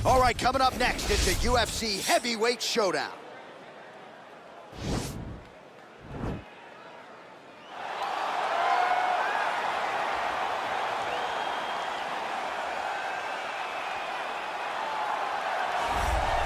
All right, coming up next, it's a UFC heavyweight showdown.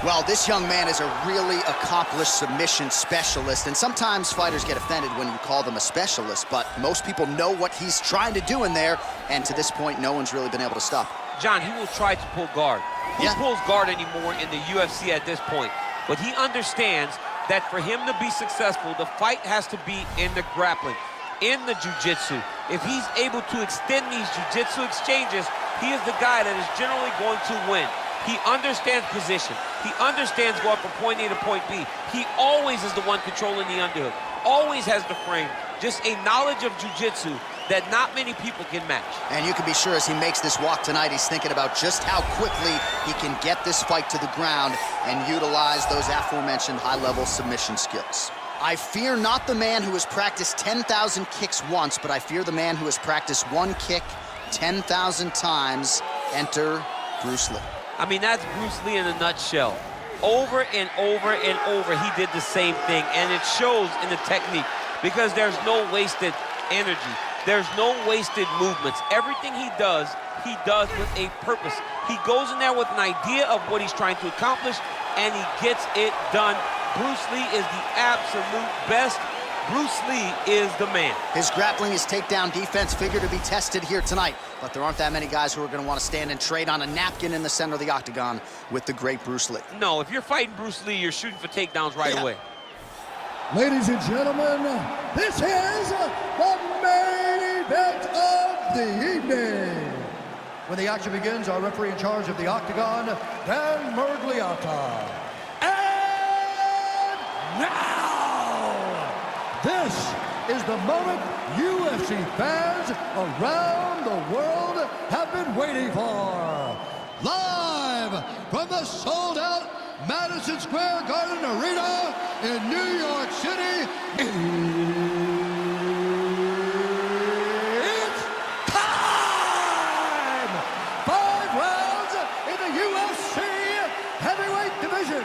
Well, this young man is a really accomplished submission specialist, and sometimes fighters get offended when you call them a specialist, but most people know what he's trying to do in there, and to this point, no one's really been able to stop him. John, he will try to pull guard. Who pulls guard anymore in the UFC at this point? But he understands that for him to be successful, the fight has to be in the grappling, in the jiu-jitsu. If he's able to extend these jiu-jitsu exchanges, he is the guy that is generally going to win. He understands position. He understands going from point A to point B. He always is the one controlling the underhook. Always has the frame. Just a knowledge of jiu-jitsu that not many people can match. And you can be sure as he makes this walk tonight, he's thinking about just how quickly he can get this fight to the ground and utilize those aforementioned high-level submission skills. I fear not the man who has practiced 10,000 kicks once, but I fear the man who has practiced one kick 10,000 times. Enter Bruce Lee. I mean, that's Bruce Lee in a nutshell. Over and over and over, he did the same thing, and it shows in the technique because there's no wasted energy. There's no wasted movements. Everything he does with a purpose. He goes in there with an idea of what he's trying to accomplish, and he gets it done. Bruce Lee is the absolute best. Bruce Lee is the man. His grappling, his takedown defense figure to be tested here tonight, but there aren't that many guys who are going to want to stand and trade on a napkin in the center of the octagon with the great Bruce Lee. No, if you're fighting Bruce Lee, you're shooting for takedowns right away. Ladies and gentlemen, this is the main event of the evening. When the action begins, our referee in charge of the octagon, Dan Mergliata. And now, this is the moment UFC fans around the world have been waiting for. Live from the sold-out Madison Square Garden Arena in New York City, it's time! 5 rounds in the UFC heavyweight division.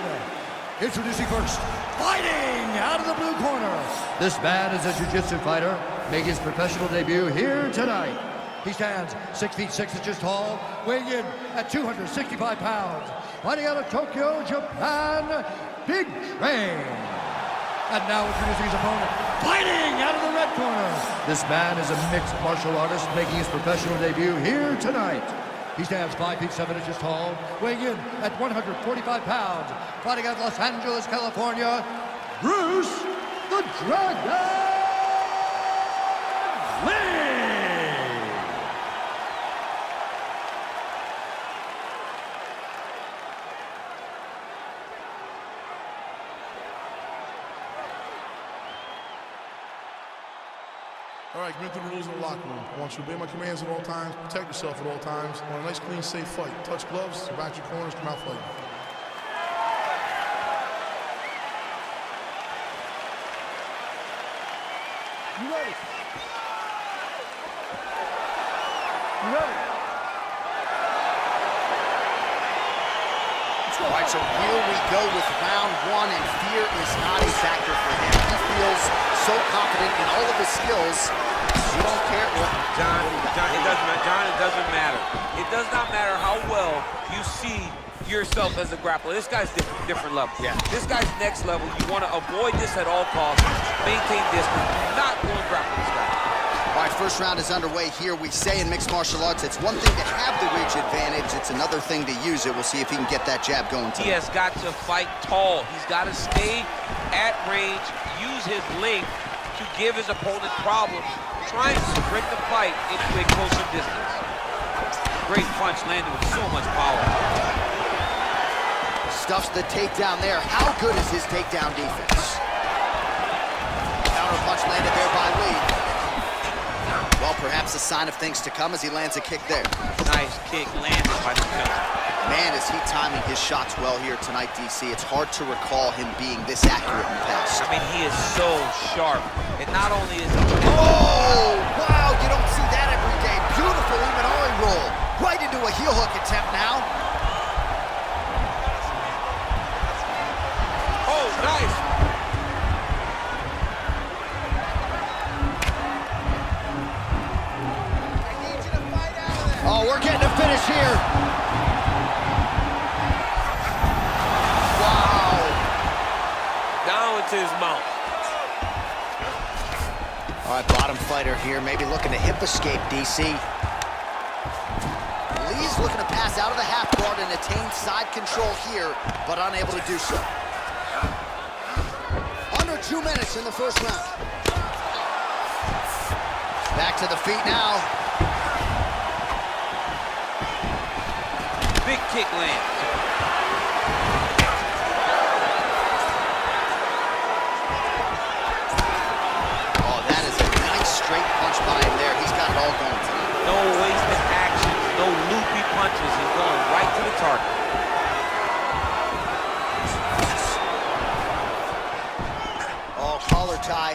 Introducing first, fighting out of the blue corner. This man is a jiu-jitsu fighter, making his professional debut here tonight. He stands 6 feet 6 inches tall, weighing in at 265 pounds. Fighting out of Tokyo, Japan, Big Train. And now introducing his opponent, fighting out of the red corner. This man is a mixed martial artist making his professional debut here tonight. He stands 5 feet 7 inches tall, weighing in at 145 pounds. Fighting out of Los Angeles, California, Bruce the Dragon Lee. All right, commit to the rules in the locker room. I want you to obey my commands at all times, protect yourself at all times. I want a nice, clean, safe fight. Touch gloves, surround your corners, come out fighting. You ready? You ready? All right, so here we go with round 1, and fear is not a factor for him. He feels so confident in all of his skills. You don't care what John, it doesn't matter. It does not matter how well you see yourself as a grappler. This guy's different level. Yeah. This guy's next level. You want to avoid this at all costs. Maintain distance. Do not go and grapple this guy. All right, first round is underway here. We say in mixed martial arts, it's one thing to have the reach advantage. It's another thing to use it. We'll see if he can get that jab going tonight. He has got to fight tall. He's got to stay at range, use his length to give his opponent problems, trying to bring the fight into a closer distance. Great punch landed with so much power. Stuffs the takedown there. How good is his takedown defense? Counter punch landed there by Lee. Well, perhaps a sign of things to come as he lands a kick there. Nice kick landed by the counter. Man, is he timing his shots well here tonight, DC. It's hard to recall him being this accurate in the past. I mean, he is so sharp. And not only is he... Oh, wow, you don't see that every day. Beautiful Imanari roll. Right into a heel hook attempt now. fighter here, maybe looking to hip escape, DC. Lee's looking to pass out of the half guard and attain side control here, but unable to do so. Under 2 minutes in the first round. Back to the feet now. Big kick lands. Oh, that is a nice straight punch by him there. He's got it all going tonight. No wasted action, no loopy punches. He's going right to the target. Oh, collar tie.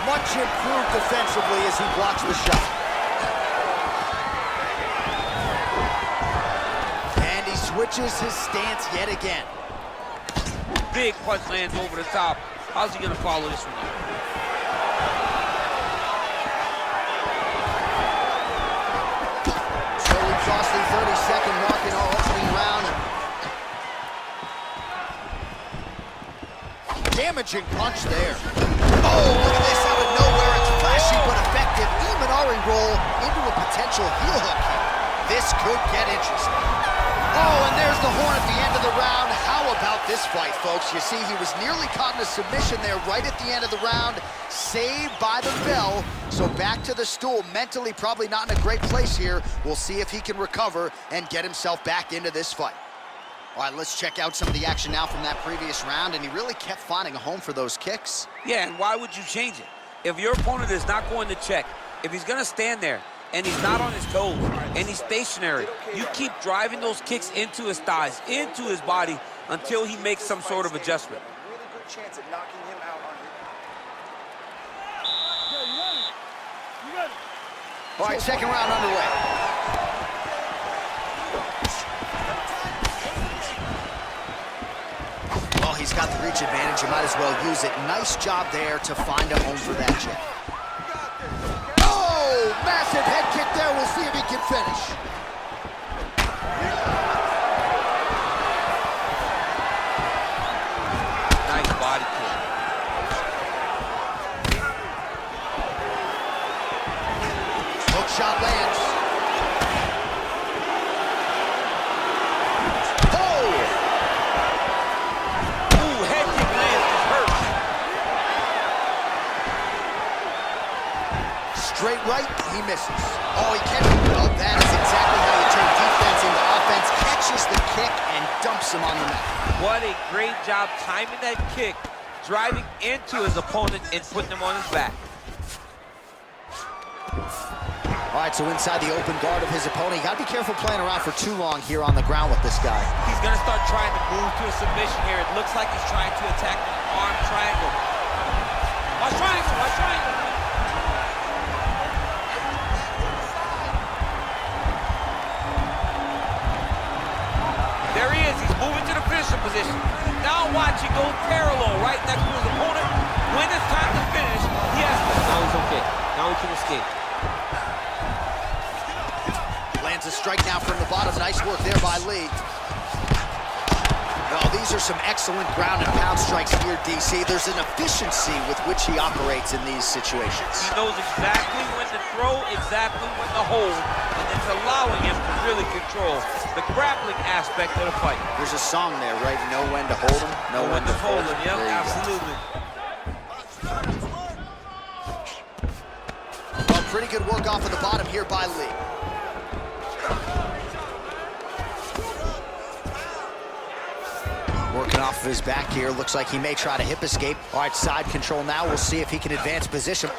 Much improved defensively as he blocks the shot. And he switches his stance yet again. Big punch lands over the top. How's he gonna follow this one? Slowly crossing 30-second mark in our opening round. Damaging punch there. Oh, look at this out of nowhere. It's flashy but effective. Imanari roll into a potential heel hook. This could get interesting. Oh, and there's the horn at the end of the round. How about this fight, folks? You see, he was nearly caught in a submission there right at the end of the round. Saved by the bell. So back to the stool. Mentally probably not in a great place here. We'll see if he can recover and get himself back into this fight. All right, let's check out some of the action now from that previous round, and he really kept finding a home for those kicks. Yeah, and why would you change it? If your opponent is not going to check, if he's gonna stand there, and he's not on his toes, and he's stationary, you keep driving those kicks into his thighs, into his body, until he makes some sort of adjustment. Really good chance at knocking him out on it. All right, second round underway. Oh, he's got the reach advantage. You might as well use it. Nice job there to find a home for that jab. Oh, massive head kick there. We'll see if he can finish. Nice body kick. Hook shot lands. Straight right, he misses. Oh, he catches. Well, that is exactly how you turn defense into offense. Catches the kick and dumps him on the mat. What a great job timing that kick, driving into his opponent and putting him on his back. All right, so inside the open guard of his opponent, you got to be careful playing around for too long here on the ground with this guy. He's going to start trying to move to a submission here. It looks like he's trying to attack an arm triangle. Watch triangle, watch triangle. There he is, he's moving to the finisher position. Now watch, he goes parallel right next to his opponent. When it's time to finish, he has to. Now he's okay, now he can escape. Lands a strike now from the bottom. Nice work there by Lee. Well, these are some excellent ground and pound strikes here, DC. There's an efficiency with which he operates in these situations. He knows exactly when to throw, exactly when to hold, and it's allowing him to really control the grappling aspect of the fight. There's a song there, right? Know when to hold him, know when to fold him. Yep, absolutely. Well, pretty good work off of the bottom here by Lee. Working off of his back here. Looks like he may try to hip escape. All right, side control now. We'll see if he can advance position.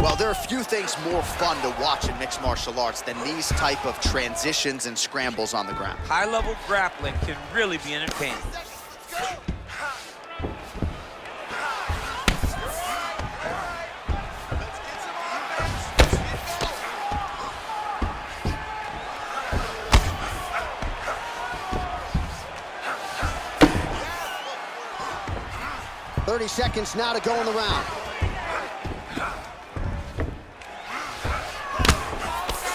Well, there are few things more fun to watch in mixed martial arts than these type of transitions and scrambles on the ground. High-level grappling can really be entertaining. .30 seconds now to go in the round.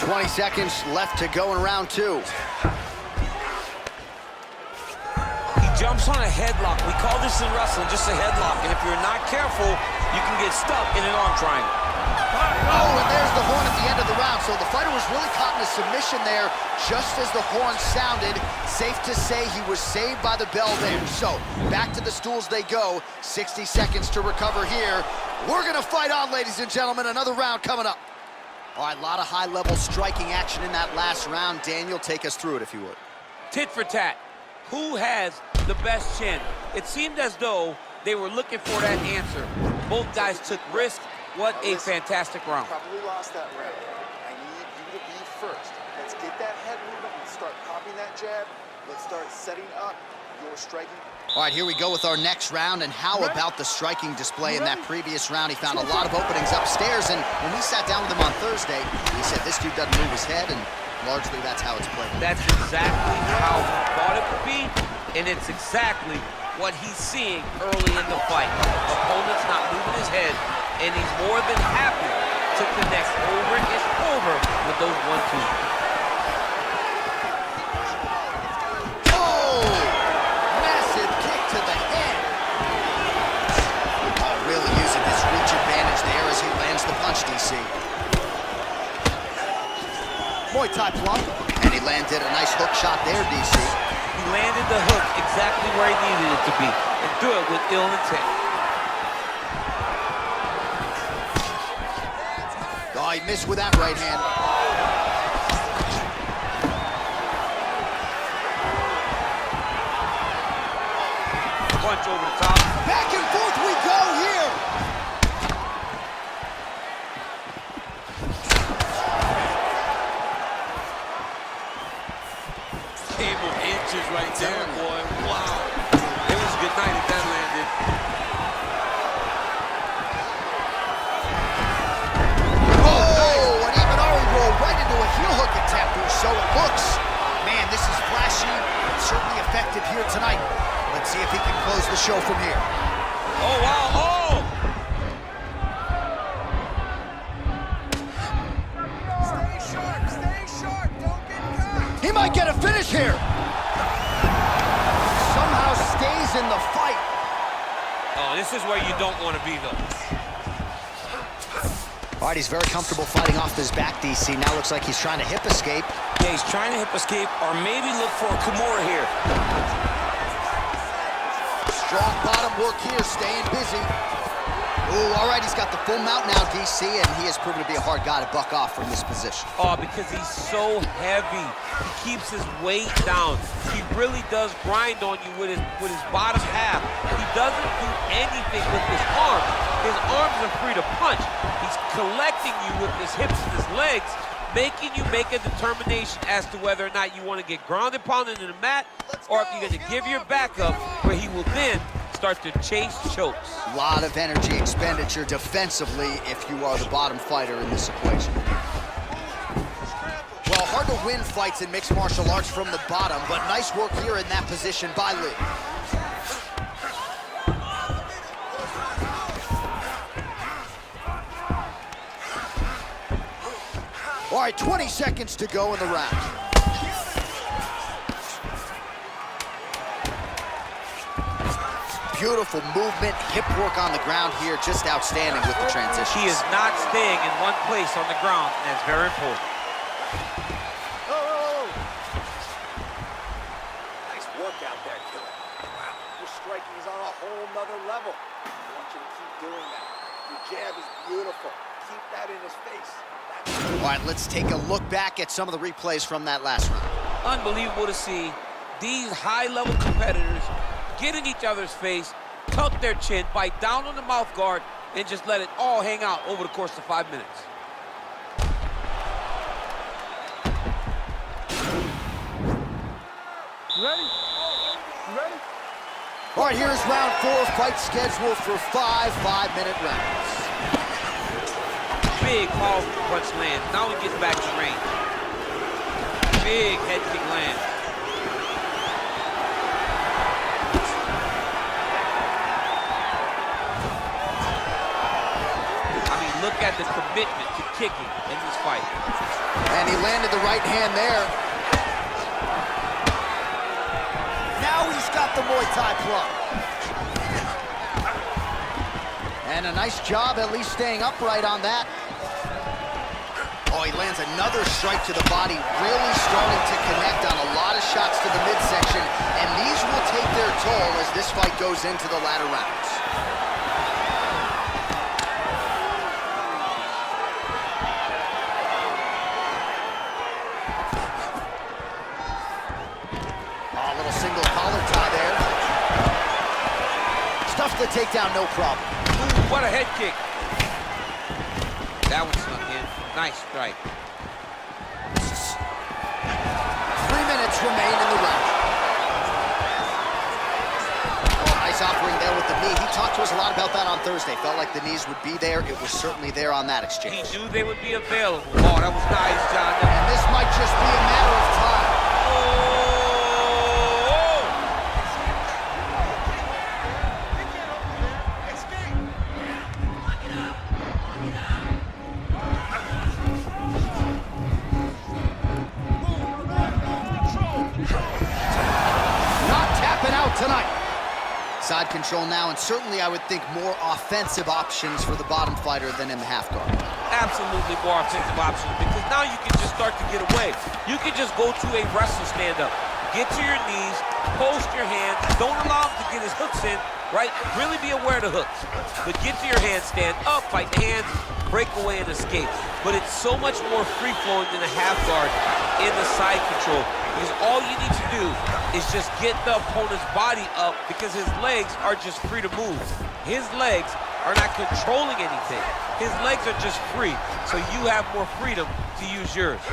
20 seconds left to go in round two. He jumps on a headlock. We call this in wrestling just a headlock. And if you're not careful, you can get stuck in an arm triangle. Oh, and there's the horn at the end of the round. So the fighter was really caught in a submission there just as the horn sounded. Safe to say he was saved by the bell there. So back to the stools they go. 60 seconds to recover here. We're going to fight on, ladies and gentlemen. Another round coming up. All right, a lot of high-level striking action in that last round. Daniel, take us through it if you would. Tit for tat. Who has the best chin? It seemed as though they were looking for that answer. Both guys took risks. What a fantastic round. Probably lost that round. I need you to be first. Let's get that head movement and start popping that jab. Let's start setting up your striking. All right, here we go with our next round, and how about the striking display in that previous round? He found a lot of openings upstairs, and when we sat down with him on Thursday, he said this dude doesn't move his head, and largely that's how it's played. That's exactly how he thought it would be, and it's exactly what he's seeing early in the fight. Opponent's not moving his head, and he's more than happy to connect over and over with those 1-2s. DC. Muay Thai plump, and he landed a nice hook shot there, DC. He landed the hook exactly where he needed it to be, and threw it with ill intent. Oh, he missed with that right hand. Punch over the top. Back and forth we go here. Right there, boy. Wow. It was a good night if that landed. Oh, an even roll right into a heel hook attempt, or so it looks. Man, this is flashy, but certainly effective here tonight. Let's see if he can close the show from here. Oh, wow. Oh! Stay sharp, don't get caught. He might get a finish here. Somehow stays in the fight. Oh, this is where you don't want to be, though. All right, he's very comfortable fighting off his back, DC. Now looks like he's trying to hip escape. Yeah, he's trying to hip escape, or maybe look for a Kimura here. Strong bottom work here, staying busy. Ooh, all right, he's got the full mount now, DC, and he has proven to be a hard guy to buck off from this position. Oh, because he's so heavy. He keeps his weight down. He really does grind on you with his bottom half. He doesn't do anything with his arms. His arms are free to punch. He's collecting you with his hips and his legs, making you make a determination as to whether or not you want to get grounded, pounded in the mat, or if you're going to give your back up, where he will then start to chase chokes. A lot of energy expenditure defensively if you are the bottom fighter in this equation. Well, hard to win fights in mixed martial arts from the bottom, but nice work here in that position by Lee. All right, 20 seconds to go in the round. Beautiful movement, hip work on the ground here, just outstanding with the transition. He is not staying in one place on the ground, and that's very important. Nice work out there, killer. Wow, your striking is on a whole nother level. I want you to keep doing that. Your jab is beautiful. Keep that in his face. All right, let's take a look back at some of the replays from that last round. Unbelievable to see these high-level competitors get in each other's face, tuck their chin, bite down on the mouth guard, and just let it all hang out over the course of 5 minutes. You ready? You ready? All right, here's round 4, fight scheduled for 5 5-minute rounds. Big, powerful punch lands. Now he gets back to range. Big head kick lands. Look at the commitment to kicking in this fight. And he landed the right hand there. Now he's got the Muay Thai plug. And a nice job at least staying upright on that. Oh, he lands another strike to the body, really starting to connect on a lot of shots to the midsection, and these will take their toll as this fight goes into the latter rounds. Oh, a little single collar tie there. Stuffed the takedown, no problem. Ooh, what a head kick. That one snuck in. Nice strike. 3 minutes remain in the round. Oh, nice offering there with the knee. He talked to us a lot about that on Thursday. Felt like the knees would be there. It was certainly there on that exchange. He knew they would be available. Oh, that was nice, John. And this might just be a matter of time. Oh! Tonight. Side control now, and certainly I would think more offensive options for the bottom fighter than in the half guard. Absolutely more offensive options, because now you can just start to get away. You can just go to a wrestle stand-up. Get to your knees, post your hands, don't allow him to get his hooks in, right? Really be aware of the hooks. But get to your hands, stand up, fight the hands, break away and escape. But it's so much more free-flowing than a half guard in the side control, because all you need to do is just get the opponent's body up, because his legs are just free to move. His legs are not controlling anything. His legs are just free, so you have more freedom to use yours.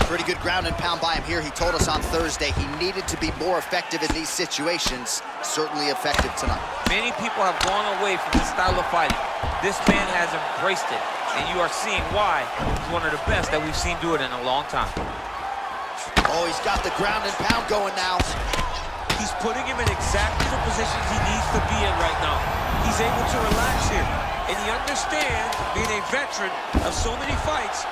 Pretty good ground and pound by him here. He told us on Thursday he needed to be more effective in these situations. Certainly effective tonight. Many people have gone away from this style of fighting. This man has embraced it, and you are seeing why he's one of the best that we've seen do it in a long time. Oh, he's got the ground and pound going now. He's putting him in exactly the positions he needs to be in right now. He's able to relax here, and he understands, being a veteran of so many fights,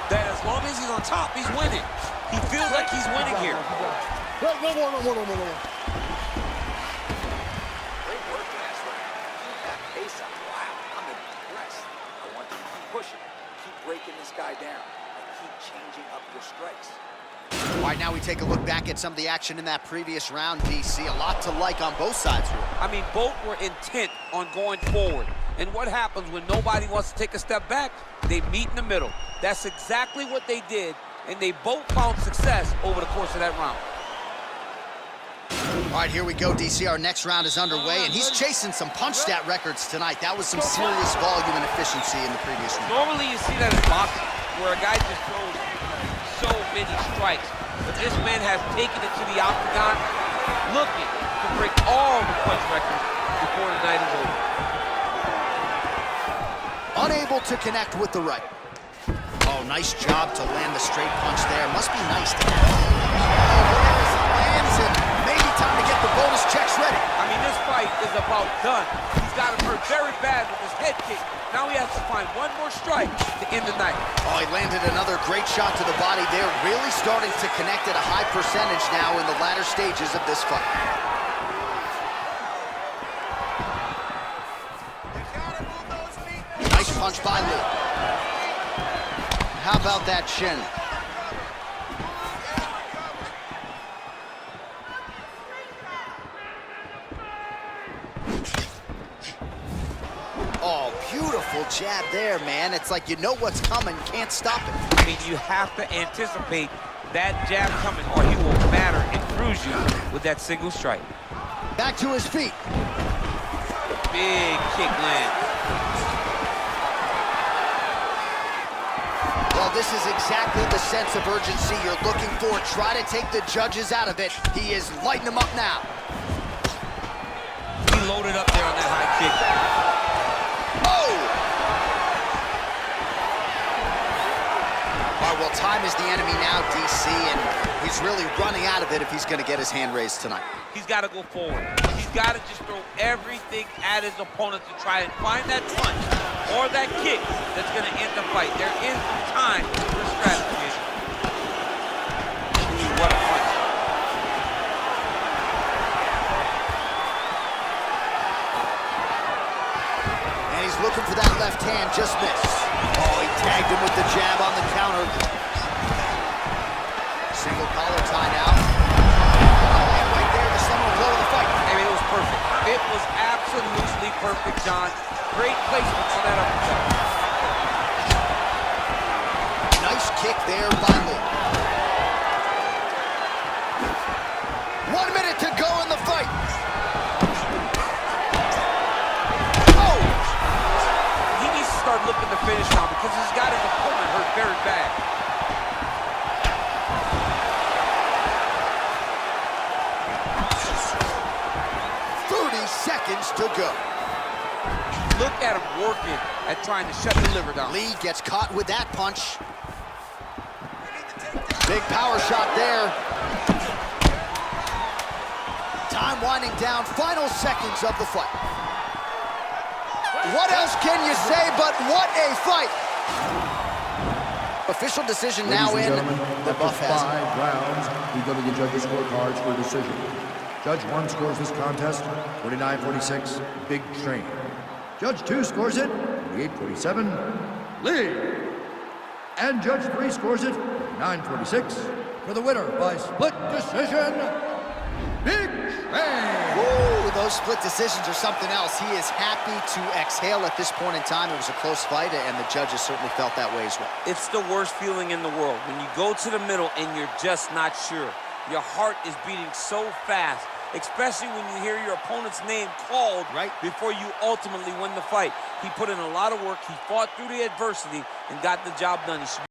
that as long as he's on top, he's winning. He feels like he's winning here. Great work last round. Keep that pace up. Wow, I'm impressed. I want you to keep pushing, keep breaking this guy down, and keep changing up your strikes. All right, now we take a look back at some of the action in that previous round, DC. A lot to like on both sides here. I mean, both were intent on going forward. And what happens when nobody wants to take a step back? They meet in the middle. That's exactly what they did, and they both found success over the course of that round. All right, here we go, DC. Our next round is underway, and he's chasing some punch stat records tonight. That was some serious volume and efficiency in the previous round. Normally you see that in boxing, where a guy just throws so many strikes. But this man has taken it to the octagon, looking to break all the punch records before the night is over. Unable to connect with the right. Oh, nice job to land the straight punch there. Must be nice to have. Oh, lands, and maybe time to get the bonus checks ready. I mean, this fight is about done. He's got him hurt very bad with his head kick. Now he has to find one more strike to end the night. Oh, he landed another great shot to the body there. Really starting to connect at a high percentage now in the latter stages of this fight. Nice punch by Lee. How about that shin? Oh, beautiful jab there, man. It's like you know what's coming, can't stop it. I mean, you have to anticipate that jab coming, or he will batter and cruise you with that single strike. Back to his feet. Big kick land. Well, this is exactly the sense of urgency you're looking for. Try to take the judges out of it. He is lighting them up now. He loaded up there on that high kick. Oh! All right, well, time is the enemy now, DC, and he's really running out of it if he's going to get his hand raised tonight. He's got to go forward. He's got to just throw everything at his opponent to try and find that punch or that kick that's going to end the fight. There is time for strategy. hand just missed. Oh, he tagged him with the jab on the counter. Single collar tie now. And right there, the seminal blow of the fight. I mean, it was perfect. It was absolutely perfect, John. Great placement on that uppercut. Nice kick there by Lee. 1 minute to go in the fight. Oh! He needs to start looking to finish now because he's got his opponent hurt very bad. 30 seconds to go. Look at him working at trying to shut the liver down. Lee gets caught with that punch. Big power shot there. Time winding down, final seconds of the fight. What else can you say but what a fight? Official decision now in. The buff has 5 rounds. We go to the judges' scorecards for a decision. Judge 1 scores this contest 49-46, Big Train. Judge 2 scores it 48-47, Lee. And Judge 3 scores it 49-46 for the winner by split decision, Big Train. Woo, those split decisions are something else. He is happy to exhale at this point in time. It was a close fight, and the judges certainly felt that way as well. It's the worst feeling in the world when you go to the middle and you're just not sure. Your heart is beating so fast, especially when you hear your opponent's name called right before you ultimately win the fight. He put in a lot of work. He fought through the adversity and got the job done. He should